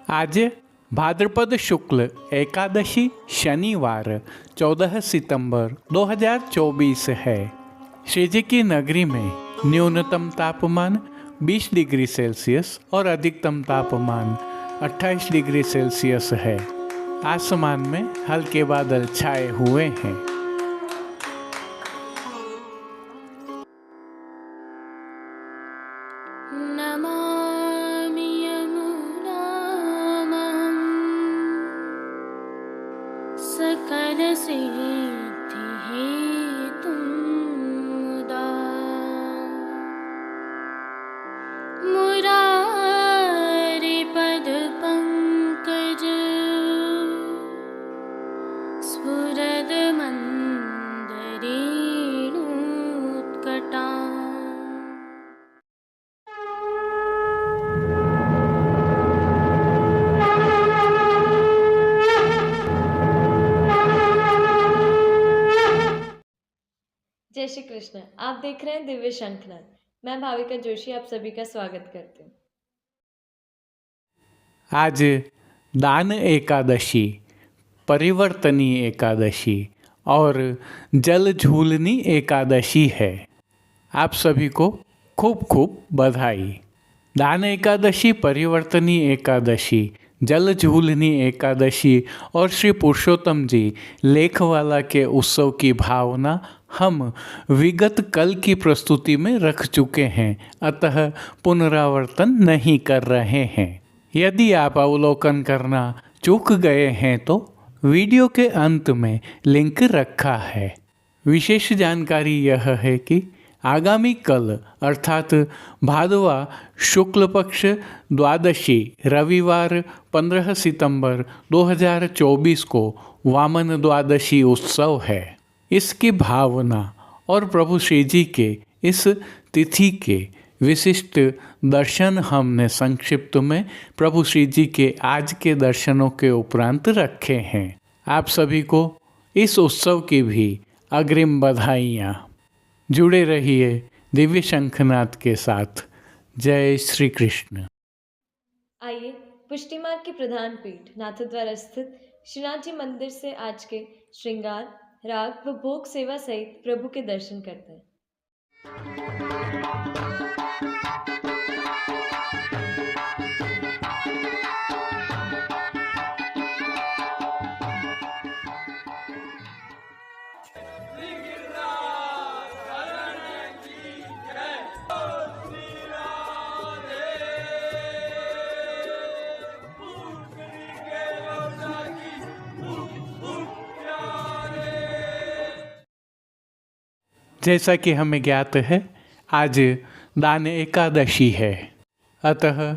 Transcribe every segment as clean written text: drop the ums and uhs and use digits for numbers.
आज भाद्रपद शुक्ल एकादशी शनिवार 14 सितंबर 2024 है। श्री जी की नगरी में न्यूनतम तापमान 20 डिग्री सेल्सियस और अधिकतम तापमान 28 डिग्री सेल्सियस है। आसमान में हल्के बादल छाए हुए हैं। नमामि यमुनामहं सकलसिद्धिहेतुं मुदा मुरारिपदपङ्कज स्फुरदमन्दरेणुत्कटा। जय श्री कृष्ण। आप देख रहे हैं दिव्य शंखनाद। मैं भाविका जोशी आप सभी का स्वागत करती हूँ। आज दान एकादशी, परिवर्तनी एकादशी और जल झूलनी एकादशी है। आप सभी को खूब खूब बधाई। दान एकादशी, परिवर्तनी एकादशी, जल झूलनी एकादशी और श्री पुरुषोत्तम जी लेखवाला के उत्सव की भावना हम विगत कल की प्रस्तुति में रख चुके हैं, अतः पुनरावर्तन नहीं कर रहे हैं। यदि आप अवलोकन करना चूक गए हैं तो वीडियो के अंत में लिंक रखा है। विशेष जानकारी यह है कि आगामी कल अर्थात भादवा शुक्ल पक्ष द्वादशी रविवार 15 सितंबर 2024 को वामन द्वादशी उत्सव है। इसकी भावना और प्रभु श्री जी के इस तिथि के विशिष्ट दर्शन हमने संक्षिप्त में प्रभु श्री जी के आज के दर्शनों के उपरांत रखे हैं। आप सभी को इस उत्सव की भी अग्रिम बधाइयाँ। जुड़े रहिए दिव्य शंखनाद के साथ। जय श्री कृष्ण। आइए पुष्टि मार्ग की प्रधान पीठ नाथद्वारा स्थित श्रीनाथ जी मंदिर से आज के श्रृंगार, राग व भोग सेवा सहित प्रभु के दर्शन करते हैं। जैसा कि हमें ज्ञात है, आज दान एकादशी है, अतः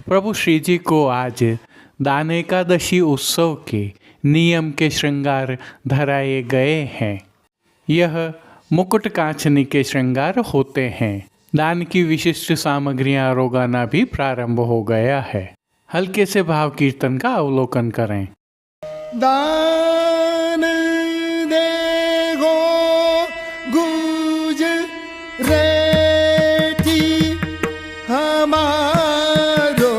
प्रभु श्री जी को आज दान एकादशी उत्सव के नियम के श्रृंगार धराए गए हैं। यह मुकुट कांचनी के श्रृंगार होते हैं। दान की विशिष्ट सामग्रियां रोगाना भी प्रारंभ हो गया है। हल्के से भाव कीर्तन का अवलोकन करें। दान देगो गुज रेठी हमारो,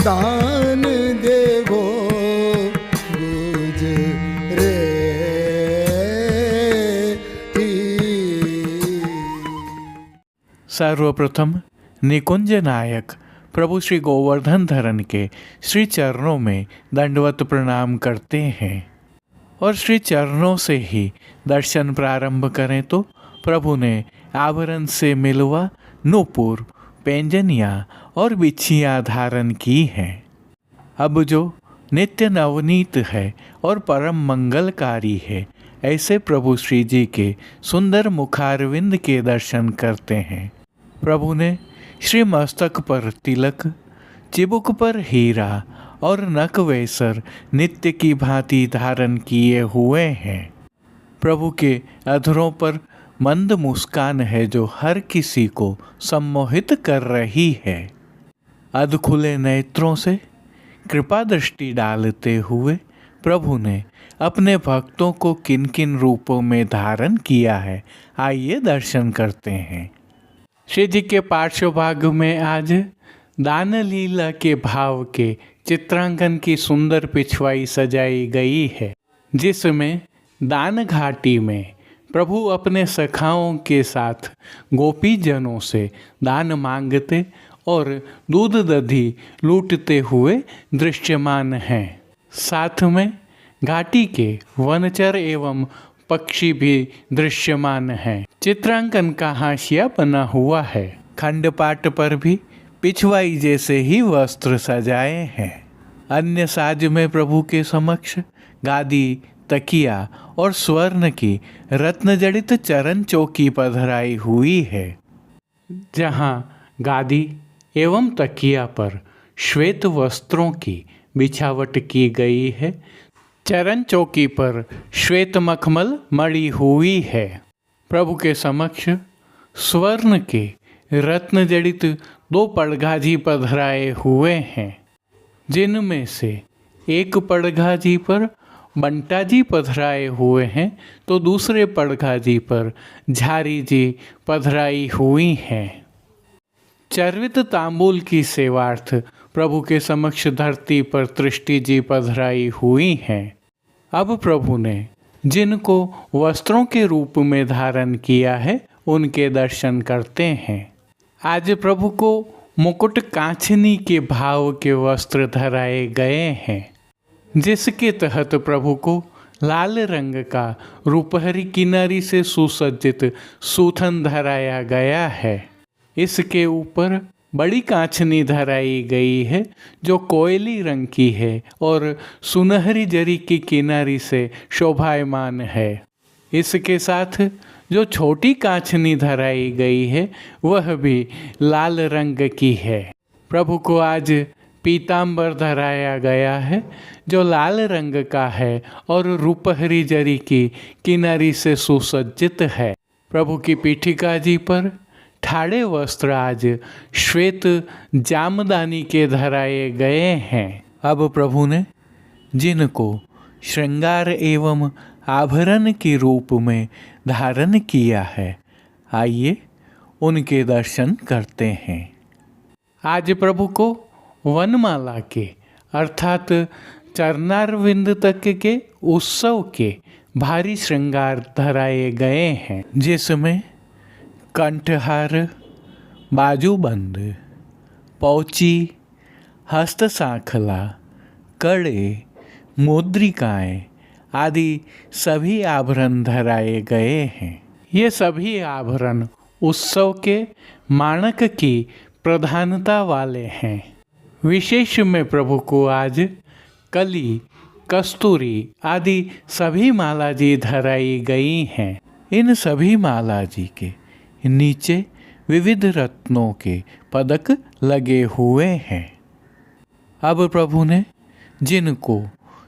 दान देगो गुज रेठी। सर्वप्रथम निकुंज नायक प्रभु श्री गोवर्धन धरन के श्री चरणों में दंडवत प्रणाम करते हैं और श्री चरणों से ही दर्शन प्रारंभ करें तो प्रभु ने आभरण से मिलवा नूपुर, पैंजनियाँ और बिछियाँ धारण की हैं। अब जो नित्य नवनीत है और परम मंगलकारी है, ऐसे प्रभु श्री जी के सुंदर मुखारविंद के दर्शन करते हैं। प्रभु ने श्री मस्तक पर तिलक, चिबुक पर हीरा और नक वेसर नित्य की भांति धारण किए हुए हैं। प्रभु के अधरों पर मंद मुस्कान है जो हर किसी को सम्मोहित कर रही है। अध खुले नेत्रों से कृपा दृष्टि डालते हुए प्रभु ने अपने भक्तों को किन किन रूपों में धारण किया है, आइए दर्शन करते हैं। श्री जी के पार्श्व भाग में आज दान लीला के भाव के चित्रांकन की सुंदर पिछवाई सजाई गई है, जिसमें दान घाटी में प्रभु अपने सखाओं के साथ गोपी जनों से दान मांगते और दूध दधी लूटते हुए दृश्यमान हैं। साथ में घाटी के वनचर एवं पक्षी भी दृश्यमान हैं। चित्रांकन का हाशिया बना हुआ है। खंडपाट पर भी पिछवाई जैसे ही वस्त्र सजाए हैं। अन्य साज में प्रभु के समक्ष गादी, तकिया और स्वर्ण की रत्न जड़ित चरण चौकी पधराई हुई है, जहाँ गादी एवं तकिया पर श्वेत वस्त्रों की बिछावट की गई है। चरण चौकी पर श्वेत मखमल मड़ी हुई है। प्रभु के समक्ष स्वर्ण के रत्न जड़ित 2 पड़घाजी पधराए हुए हैं, जिनमें से एक पड़घाजी पर बंटा जी पधराए हुए हैं तो दूसरे पड़घाजी पर झारी जी पधराई हुई हैं। चर्वित तांबूल की सेवार्थ प्रभु के समक्ष धरती पर तृष्टि जी पधराई हुई हैं। अब प्रभु ने जिनको वस्त्रों के रूप में धारण किया है उनके दर्शन करते हैं। आज प्रभु को मुकुट कांचनी के भाव के वस्त्र धराए गए हैं, जिसके तहत प्रभु को लाल रंग का रूपहरी किनारी से सुसज्जित सूथन धराया गया है। इसके ऊपर बड़ी कांचनी धराई गई है जो कोयली रंग की है और सुनहरी जरी की किनारी से शोभायमान है। इसके साथ जो छोटी कांचनी धराई गई है वह भी लाल रंग की है। प्रभु को आज पीतांबर धराया गया है जो लाल रंग का है और रूपहरी जरी की किनारी से सुसज्जित है। प्रभु की पीठिका जी पर ठाड़े वस्त्र आज श्वेत जामदानी के धराए गए हैं। अब प्रभु ने जिनको श्रृंगार एवं आभरण के रूप में धारण किया है, आइए उनके दर्शन करते हैं। आज प्रभु को वनमाला के अर्थात चरणारविंद तक के उत्सव के भारी श्रृंगार धराए गए हैं, जिसमें कंठहार, बाजूबंद, पौची, हस्त सांखला, कड़े, मुद्रिकाएं आदि सभी आभरण धराए गए हैं। ये सभी आभरण उत्सव के मानक की प्रधानता वाले हैं। विशेष में प्रभु को आज कली, कस्तूरी आदि सभी माला जी धराई गई हैं। इन सभी माला जी के नीचे विविध रत्नों के पदक लगे हुए हैं। अब प्रभु ने जिनको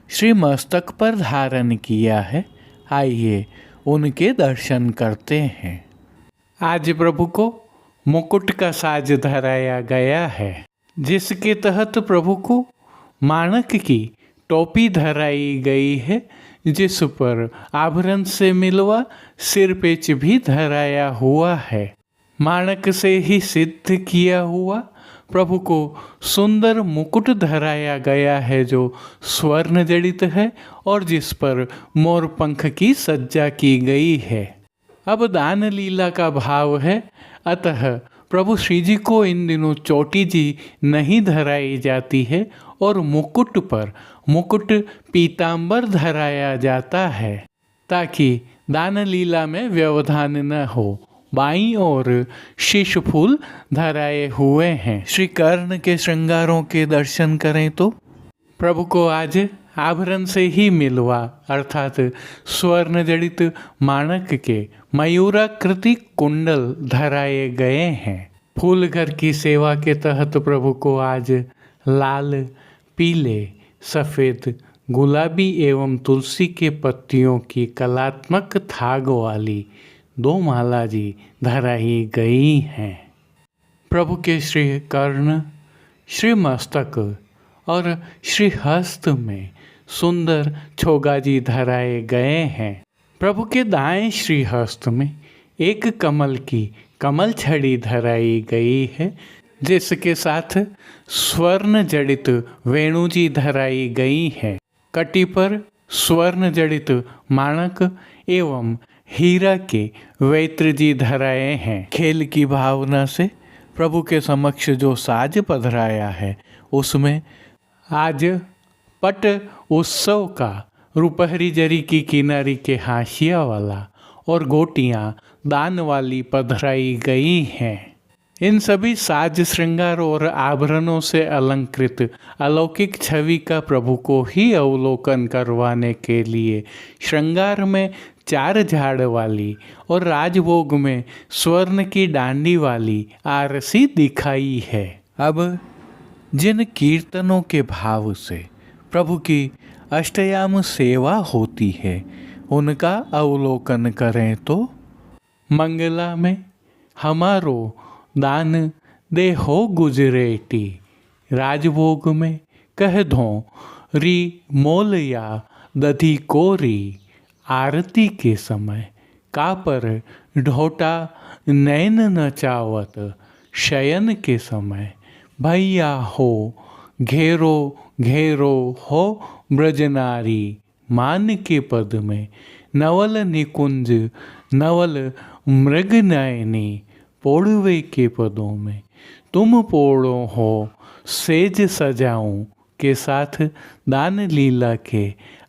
श्री मस्तक पर धारण किया है, आइए उनके दर्शन करते हैं। आज प्रभु को मुकुट का साज धराया गया है, जिसके तहत प्रभु को माणक की टोपी धराई गई है, जिस पर आभरण से मिलवा सिरपेच भी धराया हुआ है। माणक से ही सिद्ध किया हुआ प्रभु को सुंदर मुकुट धराया गया है जो स्वर्ण जड़ित है और जिस पर मोर पंख की सज्जा की गई है। अब दान लीला का भाव है, अतः प्रभु श्री जी को इन दिनों चोटी जी नहीं धराई जाती है और मुकुट पर मुकुट पीतांबर धराया जाता है, ताकि दान लीला में व्यवधान न हो। बाईं ओर शीश फूल धराए हुए हैं। श्री कर्ण के श्रृंगारों के दर्शन करें तो प्रभु को आज आभरण से ही मिलवा अर्थात स्वर्ण जड़ित माणक के मयूराकृति कुंडल धराए गए हैं। फूल घर की सेवा के तहत प्रभु को आज लाल, पीले, सफ़ेद, गुलाबी एवं तुलसी के पत्तियों की कलात्मक थाग वाली 2 माला जी धराई गई हैं। प्रभु के श्री कर्ण, श्री मस्तक और श्री हस्त में सुंदर छोगाजी धराए गए हैं। प्रभु के दाएं श्री हस्त में एक कमल की कमल छड़ी धराई गई है, जिसके साथ स्वर्ण जड़ित वेणु जी धराई गई है। कटी पर स्वर्ण जड़ित माणक एवं हीरा के वैत्र जी धराए हैं। खेल की भावना से प्रभु के समक्ष जो साज पधराया है उसमें आज पट उत्सव का रुपहरी जरी की किनारी के हाशिया वाला और गोटियां दान वाली पधराई गई हैं। इन सभी साज श्रृंगार और आभरणों से अलंकृत अलौकिक छवि का प्रभु को ही अवलोकन करवाने के लिए श्रृंगार में 4 झाड़ वाली और राजभोग में स्वर्ण की डांडी वाली आरसी दिखाई है। अब जिन कीर्तनों के भाव से प्रभु की अष्टयाम सेवा होती है उनका अवलोकन करें तो मंगला में हमारो दान दे हो गुजरेटी, राजभोग में कह दो री मोल या दधी कोरी, आरती के समय का पर ढोटा नैन नचावत, शयन के समय भैया हो घेरो घेरो हो ब्रजनारी, मान के पद में नवल निकुंज नवल मृग नयनी, पोड़वे के पदों में तुम पोड़ो हो सेज सजाऊं के साथ दान लीला के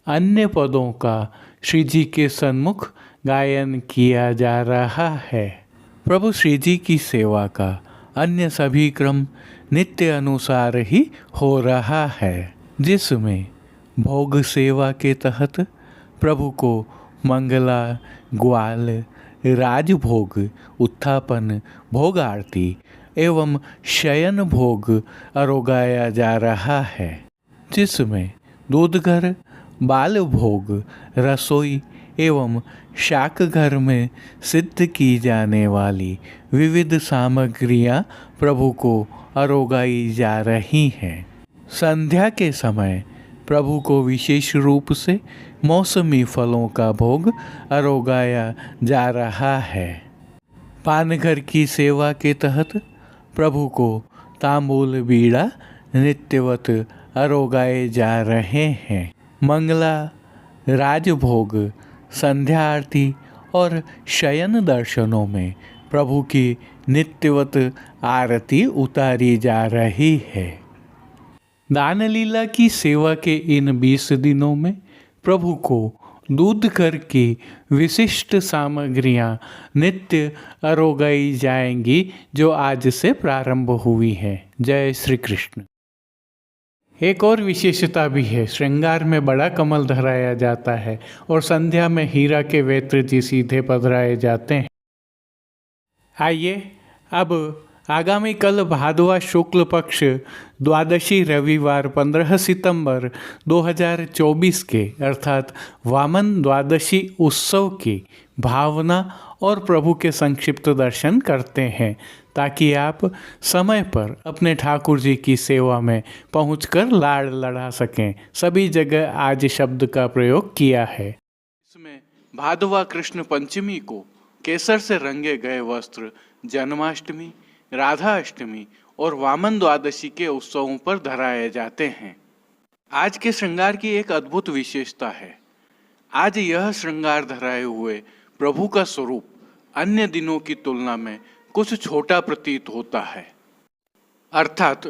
अन्य पदों का श्री जी के सन्मुख गायन किया जा रहा है। प्रभु श्री जी की सेवा का अन्य सभी क्रम नित्य अनुसार ही हो रहा है, जिसमें भोग सेवा के तहत प्रभु को मंगला, ग्वाल, राजभोग, उत्थापन, भोग आरती एवं शयन भोग अरोगाया जा रहा है, जिसमें दूधघर, बाल भोग, रसोई एवं शाक घर में सिद्ध की जाने वाली विविध सामग्रियां प्रभु को अरोगाई जा रही हैं। संध्या के समय प्रभु को विशेष रूप से मौसमी फलों का भोग अरोगाया जा रहा है। पानघर की सेवा के तहत प्रभु को तांबूल बीड़ा नित्यवत अरोगाए जा रहे हैं। मंगला, राजभोग, संध्या आरती और शयन दर्शनों में प्रभु की नित्यवत आरती उतारी जा रही है। दान लीला की सेवा के इन 20 दिनों में प्रभु को दूध घर की विशिष्ट सामग्रियां नित्य अरोगाई जाएंगी, जो आज से प्रारंभ हुई हैं। जय श्री कृष्ण। एक और विशेषता भी है, श्रृंगार में बड़ा कमल धराया जाता है और संध्या में हीरा के वैत्र जी सीधे पधराए जाते हैं। आइए अब आगामी कल भादवा शुक्ल पक्ष द्वादशी रविवार 15 सितंबर 2024 के अर्थात वामन द्वादशी उत्सव की भावना और प्रभु के संक्षिप्त दर्शन करते हैं, ताकि आप समय पर अपने ठाकुर जी की सेवा में पहुंचकर लाड़ लड़ा सकें। सभी जगह आज शब्द का प्रयोग किया है। इसमें भादवा कृष्ण पंचमी को केसर से रंगे गए वस्त्र जन्माष्टमी, राधा अष्टमी और वामन द्वादशी के उत्सवों पर धराए जाते हैं। आज के श्रृंगार की एक अद्भुत विशेषता है। आज यह श्रृंगार धराए हुए प्रभु का स्वरूप अन्य दिनों की तुलना में कुछ छोटा प्रतीत होता है। अर्थात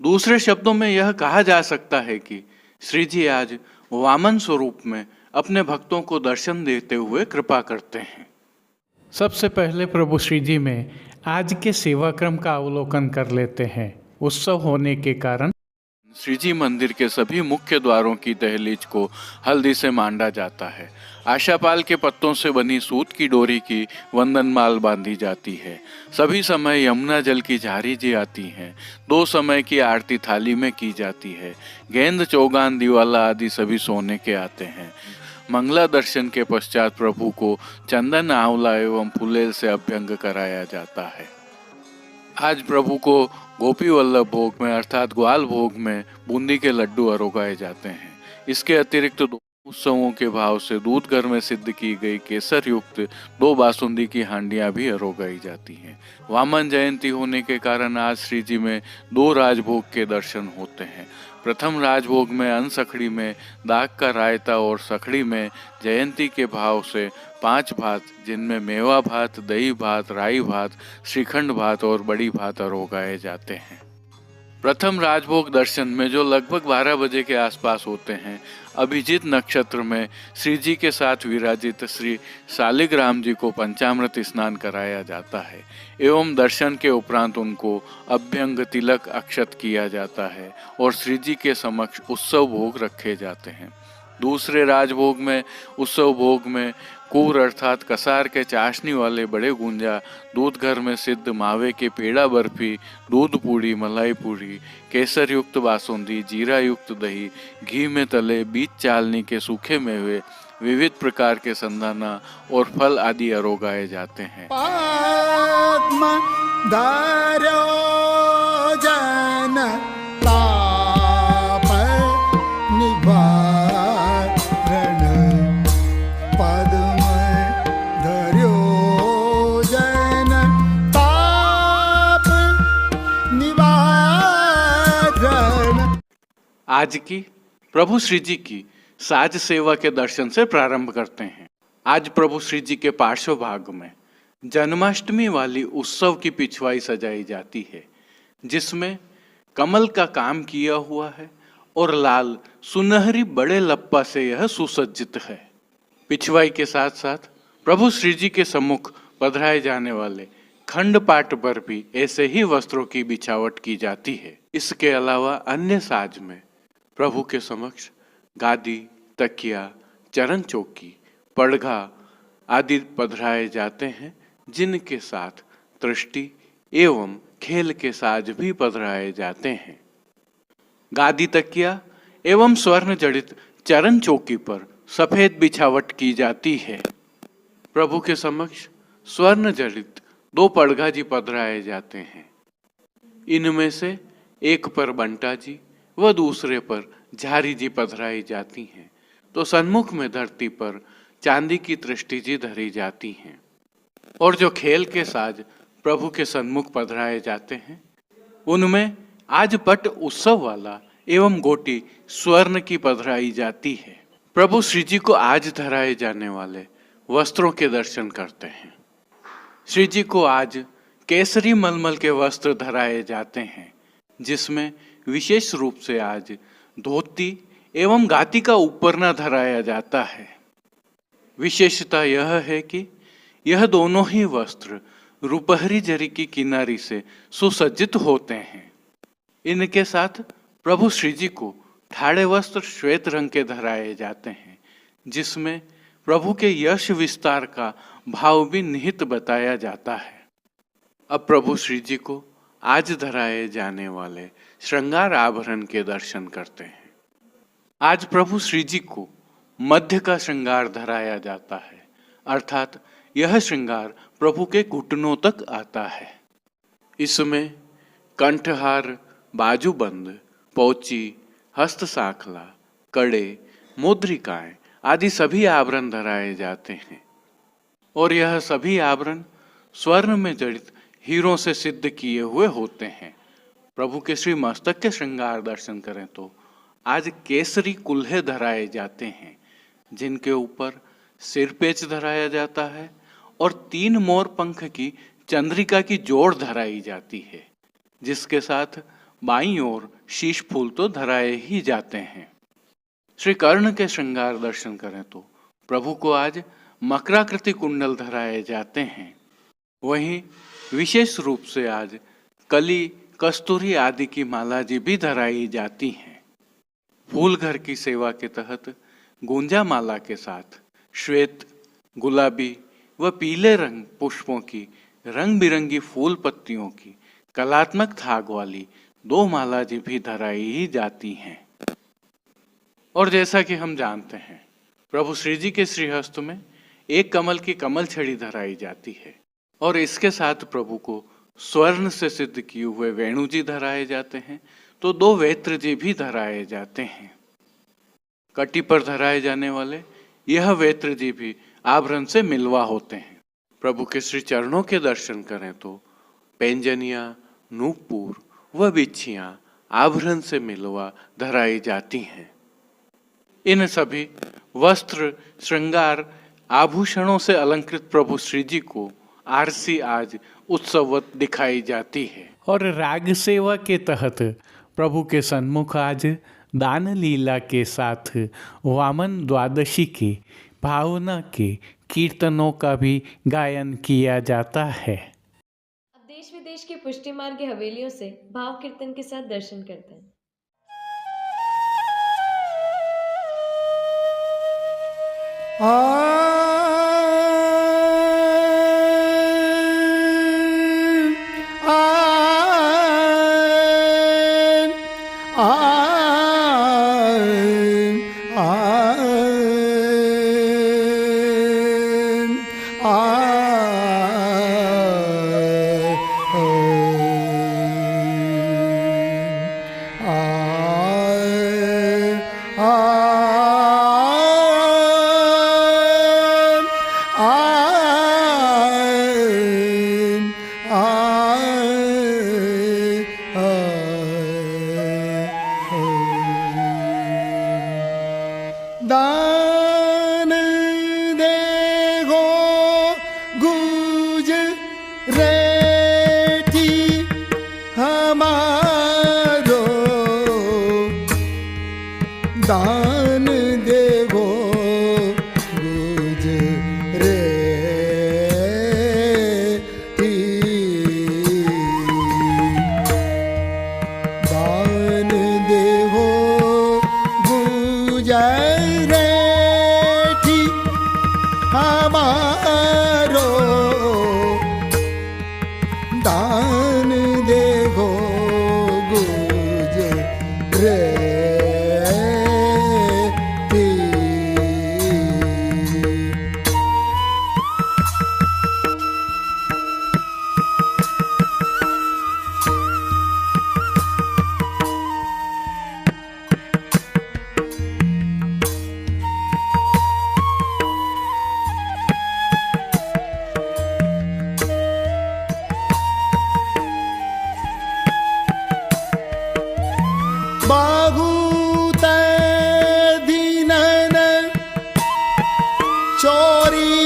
दूसरे शब्दों में यह कहा जा सकता है कि श्री जी आज वामन स्वरूप में अपने भक्तों को दर्शन देते हुए कृपा करते हैं। सबसे पहले प्रभु श्री जी में आज के सेवा क्रम का अवलोकन कर लेते हैं। उत्सव होने के कारण श्री जी मंदिर के सभी मुख्य द्वारों की दहलीज को हल्दी से मांडा जाता है। आशापाल के पत्तों से बनी सूत की डोरी की वंदनमाल बांधी जाती है। सभी समय यमुना जल की झारी जी आती हैं। 2 समय की आरती थाली में की जाती है। गेंद, चौगान, दिवाला आदि सभी सोने के आते हैं। मंगला दर्शन के पश्चात प्रभु को चंदन, आंवला एवं फुलेल से अभ्यंग कराया जाता है। आज प्रभु को गोपी वल्लभ भोग में अर्थात ग्वाल भोग में बूंदी के लड्डू अरोगाए जाते हैं। इसके अतिरिक्त उत्सवों के भाव से दूध घर में सिद्ध की गई केसर युक्त 2 बासुंदी की हांडियां भी अरोगाई जाती हैं। वामन जयंती होने के कारण आज श्री जी में 2 राजभोग के दर्शन होते हैं। प्रथम राजभोग में अनसखड़ी में दाग का रायता और सखड़ी में जयंती के भाव से 5 भात, जिनमें मेवा भात, दही भात, राई भात, श्रीखंड भात और बड़ी भात अरोगाए जाते हैं। प्रथम राजभोग दर्शन में जो लगभग 12 बजे के आसपास होते हैं, अभिजीत नक्षत्र में श्री जी के साथ विराजित श्री शालिग्राम जी को पंचामृत स्नान कराया जाता है एवं दर्शन के उपरांत उनको अभ्यंग तिलक अक्षत किया जाता है और श्री जी के समक्ष उत्सव भोग रखे जाते हैं। दूसरे राजभोग में उत्सव भोग में कूर अर्थात कसार के चाशनी वाले बड़े गुंजा, दूध घर में सिद्ध मावे के पेड़ा बर्फी, दूध पूड़ी, मलाई पूड़ी, केसर युक्त बासुंदी, जीरा युक्त दही, घी में तले बीज चालनी के सूखे मेवे, विविध प्रकार के संदाना और फल आदि अरोगाए जाते हैं। पद्म धार्यो जन ताप निवारण, पद्म धार्यो जन ताप निवारण। आज की प्रभु श्री जी की साज सेवा के दर्शन से प्रारंभ करते हैं। आज प्रभु श्री जी के पार्श्व भाग में जन्माष्टमी वाली उत्सव की पिछवाई सजाई जाती है, जिसमें कमल का काम किया हुआ है और लाल सुनहरी बड़े लप्पा से यह सुसज्जित है। पिछवाई के साथ साथ प्रभु श्री जी के सम्मुख पधराए जाने वाले खंड पाट पर भी ऐसे ही वस्त्रों की बिछावट की जाती है। इसके अलावा अन्य साज में प्रभु के समक्ष गादी, तकिया, चरण चौकी, पड़घा आदि पधराए जाते हैं, जिनके साथ दृष्टि एवं खेल के साज भी पधराए जाते हैं। गादी, तकिया एवं स्वर्ण जड़ित चरण चौकी पर सफेद बिछावट की जाती है। प्रभु के समक्ष स्वर्ण जड़ित 2 पड़घा जी पधराए जाते हैं। इनमें से एक पर बंटा जी व दूसरे पर झारी जी पधराई जाती हैं, तो सन्मुख में धरती पर चांदी की दृष्टि जी धरी जाती हैं। और जो खेल के साज प्रभु के सन्मुख पधराए जाते हैं, उनमें आज पट उत्सव वाला एवं गोटी स्वर्ण की पधराई जाती है। प्रभु श्री जी को आज धराए जाने वाले वस्त्रों के दर्शन करते हैं। श्री जी को आज केसरी मलमल के वस्त्र धराए जाते हैं, जिसमें विशेष रूप से आज धोती एवं गाती का ऊपरना धराया जाता है। विशेषता यह है कि यह दोनों ही वस्त्र रुपहरी जरी की किनारी से सुसज्जित होते हैं। इनके साथ प्रभु श्री जी को ठाड़े वस्त्र श्वेत रंग के धराए जाते हैं, जिसमें प्रभु के यश विस्तार का भाव भी निहित बताया जाता है। अब प्रभु श्री जी को आज धराए जाने वाले श्रृंगार आभरण के दर्शन करते हैं। आज प्रभु श्री जी को मध्य का श्रृंगार धराया जाता है, अर्थात यह श्रृंगार प्रभु के घुटनों तक आता है। इसमें कंठहार, बाजूबंद, पोची, हस्त साखला, कड़े, मुद्रिकाएं आदि सभी आभरण धराए जाते हैं और यह सभी आभरण स्वर्ण में जड़ित हीरों से सिद्ध किए हुए होते हैं। प्रभु के श्री मस्तक के श्रृंगार दर्शन करें तो आज केसरी कुल्हे धराए जाते हैं, जिनके ऊपर सिरपेच धराया जाता है और 3 मोर पंख की चंद्रिका की जोड़ धराई जाती है, जिसके साथ बाईं ओर शीश फूल तो धराए ही जाते हैं। श्री कर्ण के श्रृंगार दर्शन करें तो प्रभु को आज मकराकृति कुंडल धराए जाते हैं। वहीं विशेष रूप से आज कली, कस्तूरी आदि की माला जी भी धराई जाती हैं। फूल घर की सेवा के तहत गुंजा माला के साथ श्वेत, गुलाबी व पीले रंग पुष्पों की रंग बिरंगी फूल पत्तियों की कलात्मक थाग वाली 2 माला जी भी धराई ही जाती हैं। और जैसा कि हम जानते हैं, प्रभु श्री जी के श्रीहस्त में एक कमल की कमल छड़ी धराई जाती है और इसके साथ प्रभु को स्वर्ण से सिद्ध किए हुए वेणु जी धराए जाते हैं, तो 2 वेत्र जी भी धराए जाते हैं। कटी पर धराए जाने वाले यह वेत्रजी भी आभरण से मिलवा होते हैं। प्रभु के श्री चरणों के दर्शन करें तो पैंजनिया, नूपुर व बिच्छियां आभरण से मिलवा धराई जाती हैं। इन सभी वस्त्र, श्रृंगार, आभूषणों से अलंकृत प्रभु श्री जी को आरसी आज उत्सववत दिखाई जाती है। और राग सेवा के तहत प्रभु के सन्मुख आज दान लीला के साथ वामन द्वादशी के भावना के कीर्तनों का भी गायन किया जाता है। अब देश विदेश के पुष्टि मार्ग की हवेलियों से भाव कीर्तन के साथ दर्शन करते हैं। दान देगो गुज रेठी हमारो, दान देगो गुज रेठी, दान देगो गुज हमारो, दान देगो गुज रेठी। बहुत दीनन चोरी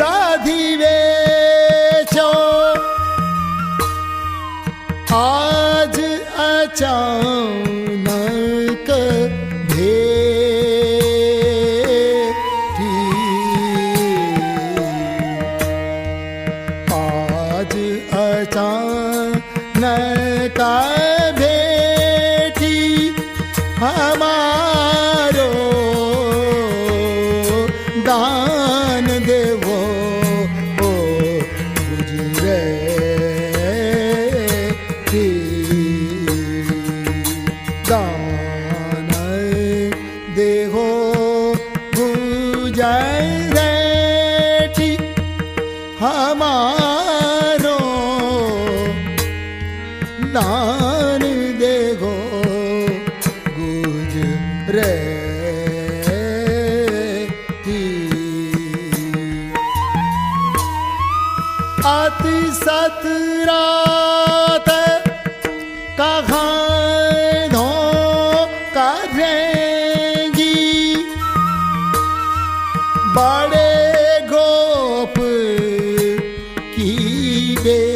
दाधिवे चो, आज अचानक भेटी, आज अचानक भेटी हमारो, दान देवो गुजरे थी, दान देवो गुजरे थी हमारो, दान देगो गुज रेठी। अति सतरात कहाँ धो करेंगी, बड़े गोप की बेटी,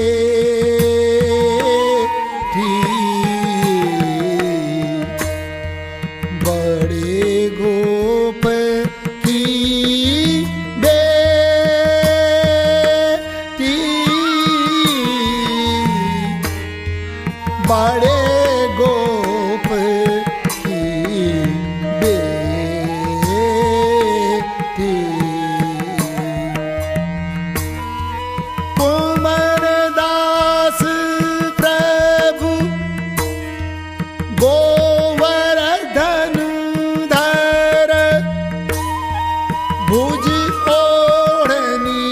बड़े गोप की बेटी, बड़े गोप की बेटी। कुमरदास प्रभु गोवर्धन धर, भुज ओढ़नी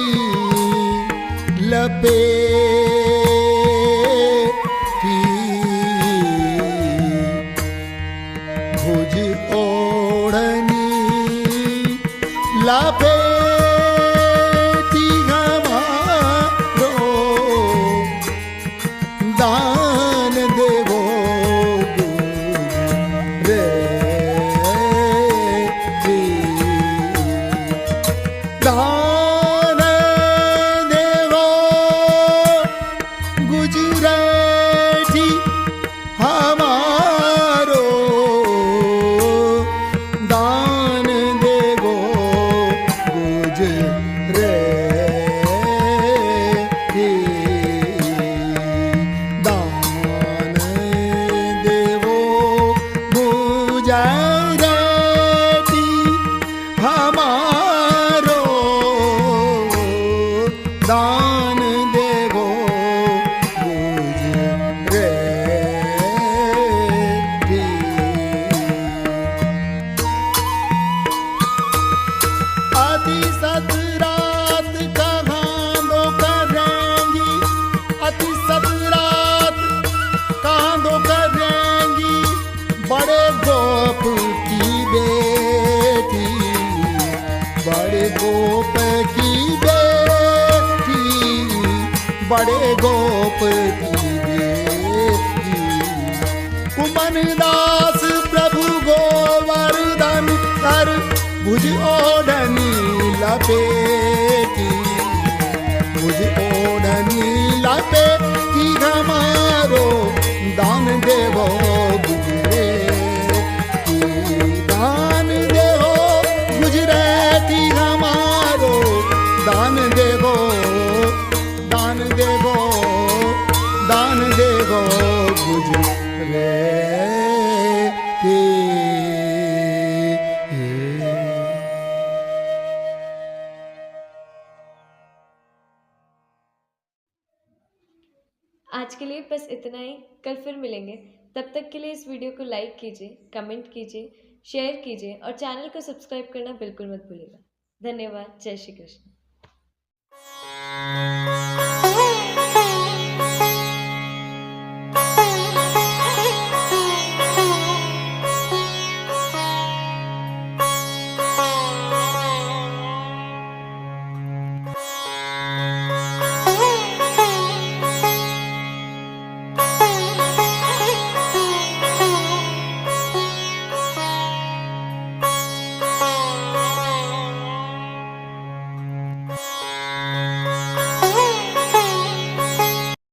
लपेटी, लपेटी हमारो दान देवो रे दान देवो गुजराती हमारो दान देवो गुजराती दान देवो गुजराती हमारो दान देवो गुजराती अति सतरात कहाँ दो करेंगी अति सतरात कहाँ दो करेंगी बड़े गोप की बेटी बड़े गोप की बेटी बड़े गोप की बेटी कुमनदास प्रभु गोवर्धन कर भुज ओढ़नी लपेटी भुज ओढ़नी लपेटी हमारो दान देवो गुजरे दान देवो गुजराती हमारो दान देवो दान देवो दान देवो गुजराती आज के लिए बस इतना ही। कल फिर मिलेंगे। तब तक के लिए इस वीडियो को लाइक कीजिए, कमेंट कीजिए, शेयर कीजिए और चैनल को सब्सक्राइब करना बिल्कुल मत भूलिएगा। धन्यवाद। जय श्री कृष्ण।